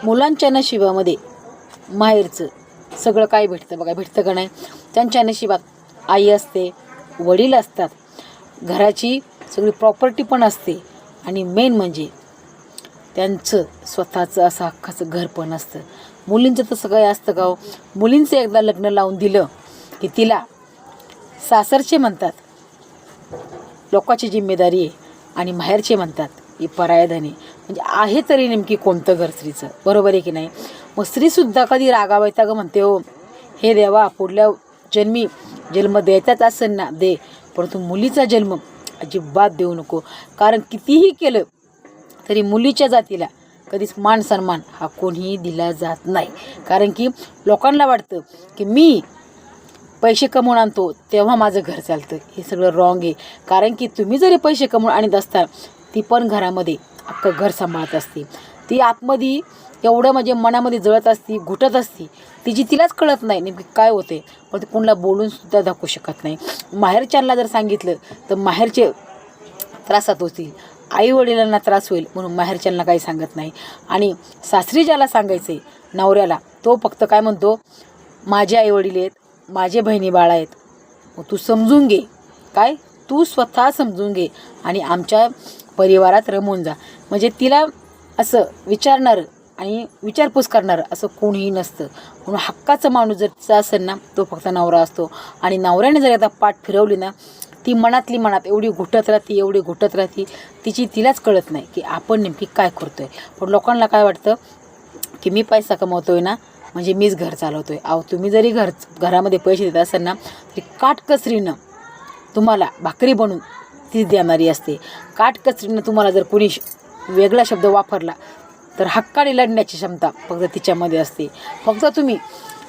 मुलांच्या नशिबामध्ये माहेरचं सगळं काय भेटतं बघा, भेटतं का नाही? त्यांच्या नशिबात आई असते, वडील असतात, घराची सगळी प्रॉपर्टी पण असते आणि मेन म्हणजे त्यांचं स्वतःचं असं हक्काचं घर पण असतं. मुलींचं तसं काय असतं का हो? मुलींचं एकदा लग्न लावून दिलं की तिला सासरचे म्हणतात लोकांची जिम्मेदारी आहे आणि माहेरचे म्हणतात ही परायधनी. म्हणजे आहे तरी नेमकी कोणतं घर स्त्रीचं, बरोबर आहे की नाही? मग स्त्रीसुद्धा कधी रागावायता गं म्हणते हो, हे देवा पुढल्या जन्मी जन्म द्यायचाच असेल ना दे, परंतु मुलीचा जन्म अजिबात देऊ नको. कारण कितीही केलं तरी मुलीच्या जातीला कधीच मान सन्मान हा कोणीही दिला जात नाही. कारण की लोकांना वाटतं की मी पैसे कमवून आणतो तेव्हा माझं घर चालतं. हे सगळं रॉंग आहे. कारण की तुम्ही जरी पैसे कमवून आणत असता ती पण घरामध्ये अख्खं घर सांभाळत असते. ती आतमध्ये एवढं म्हणजे मनामध्ये जळत असती, घुटत असती, तिची तिलाच कळत नाही नेमकी काय होते, पण ती कोणाला बोलूनसुद्धा दाखवू शकत नाही. माहेरच्यांना जर सांगितलं तर माहेरचे त्रासात होतील, आई वडिलांना त्रास होईल म्हणून माहेरच्यांना काही सांगत नाही. आणि सासरी ज्याला सांगायचं आहे नवऱ्याला, तो फक्त काय म्हणतो, माझे आई वडील आहेत, माझे बहिणी बाळा आहेत, मग तू समजून घे, काय तू स्वतः समजून घे आणि आमच्या परिवारात रमून जा. म्हणजे तिला असं विचारणारं आणि विचारपूस करणारं असं कोणीही नसतं. म्हणून हक्काचा माणूस जर तिचा असेल ना तो फक्त नवरा असतो. आणि नवऱ्याने जर आता पाठ फिरवली ना ती मनातली मनात एवढी घुटत राहते, तिची तिलाच कळत नाही की आपण नेमकी काय करतोय. पण लोकांना काय वाटतं की मी पैसा कमवतोय ना म्हणजे मीच घर चालवतोय. अहो तुम्ही जरी घरामध्ये पैसे देत असाल ना तरी काटकसरीनं तुम्हाला भाकरी बनवून तीच देणारी असते. काटकसरीनं तुम्हाला जर कोणी वेगळा शब्द वापरला तर हक्काने लढण्याची क्षमता फक्त तिच्यामध्ये असते. फक्त तुम्ही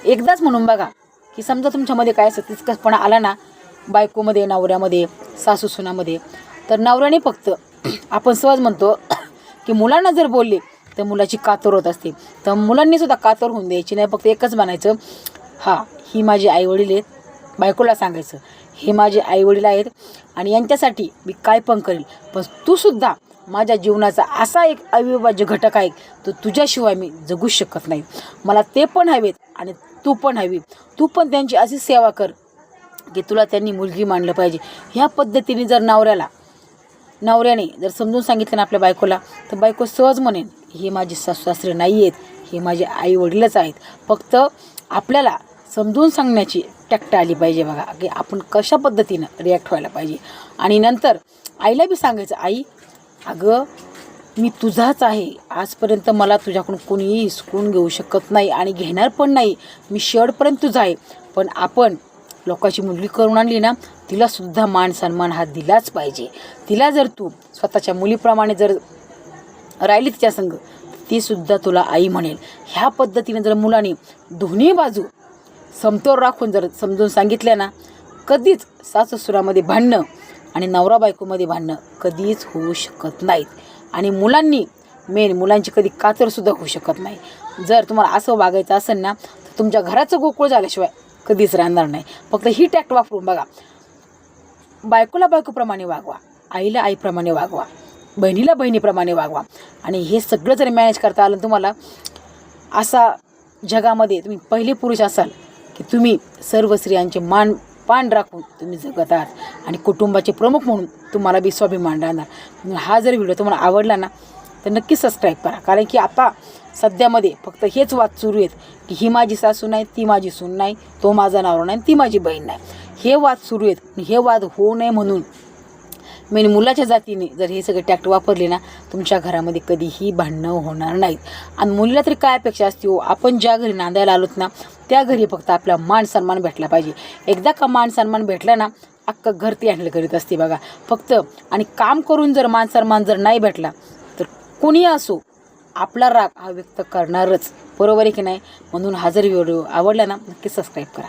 एकदाच म्हणून बघा की समजा तुमच्यामध्ये काय असं तिचकसपणा आला ना बायकोमध्ये, नवऱ्यामध्ये, सासू सुनामध्ये, तर नवऱ्याने फक्त आपण सहज म्हणतो की मुलांना जर बोलले तर मुलाची कातर होत असते. तर मुलांनीसुद्धा कातर होऊन द्यायची नाही. फक्त एकच म्हणायचं, हा ही माझी आईवडील आहेत. बायकोला सांगायचं हे माझे आईवडील आहेत आणि यांच्यासाठी मी काय पण करेल, पण तूसुद्धा माझ्या जीवनाचा असा एक अविभाज्य घटक आहे तो तुझ्याशिवाय मी जगूच शकत नाही. मला ते पण हवेत आणि तू पण हवी. तू पण त्यांची अशी सेवा कर की तुला त्यांनी मुलगी मानलं पाहिजे. ह्या पद्धतीने जर नवऱ्याने जर समजून सांगितलं ना आपल्या बायकोला, तर बायको सहज म्हणेन हे माझे सासू सासरे नाही आहेत, हे माझे आई वडीलच आहेत. फक्त आपल्याला समजून सांगण्याची टॅक्ट आली पाहिजे बघा की आपण कशा पद्धतीनं रिॲक्ट व्हायला पाहिजे. आणि नंतर आईला बी सांगायचं, आई अगं मी तुझाच आहे, आजपर्यंत मला तुझ्याकडून कोणीही हिसकून घेऊ शकत नाही आणि घेणार पण नाही, मी शेवटपर्यंत तुझा आहे. पण आपण लोकांची मुलगी करून आणली ना तिलासुद्धा मान सन्मान हा दिलाच पाहिजे. तिला जर तू स्वतःच्या मुलीप्रमाणे जर राहिली तिच्या संग तीसुद्धा तुला आई म्हणेल. ह्या पद्धतीने जर मुलांनी दोन्ही बाजू समतोल राखून जर समजून सांगितल्या ना कधीच सासूसुरामध्ये भांडणं आणि नवरा बायकोमध्ये भांडणं कधीच होऊ शकत नाहीत. आणि मुलांची कधी कातरसुद्धा होऊ शकत नाही. जर तुम्हाला असं वागायचं असेल ना तर तुमच्या घराचं गोकुळ झाल्याशिवाय कधीच राहणार नाही. फक्त ही टॅक्ट वापरून बघा, बायकोला बायकोप्रमाणे वागवा, आईला आईप्रमाणे वागवा, बहिणीला बहिणीप्रमाणे वागवा. आणि हे सगळं जर मॅनेज करता आलं तुम्हाला, असा जगामध्ये तुम्ही पहिले पुरुष असाल की तुम्ही सर्व स्त्रियांचे पान राखून तुम्ही जगत आहात आणि कुटुंबाचे प्रमुख म्हणून तुम्हाला बी स्वाभिमान राहणार. म्हणून हा जर व्हिडिओ तुम्हाला आवडला ना तर नक्की सबस्क्राईब करा. कारण की आता सध्यामध्ये फक्त हेच वाद सुरू आहेत की ही माझी सासू नाही, ती माझी सून नाही, तो माझा नवरा नाही, ती माझी बहीण नाही, हे वाद सुरू आहेत. हे वाद होऊ नये म्हणून मेन मुलाच्या जातीने जर हे सगळे टॅक्ट वापरले ना तुमच्या घरामध्ये कधीही भांडणं होणार नाहीत. आणि मुलीला तरी काय अपेक्षा असते हो, आपण ज्या घरी नांदायला आलोत ना त्या घरी फक्त आपला मान सन्मान भेटला पाहिजे. एकदा का मान सन्मान भेटला ना अख्खं घर ती हँडल करीत असते बघा फक्त. आणि काम करून जर मान सन्मान जर नाही भेटला तर कोणी असो आपला राग हा व्यक्त करणारच, बरोबर आहे की नाही? म्हणून हा जर व्हिडिओ आवडला ना नक्की सबस्क्राईब करा.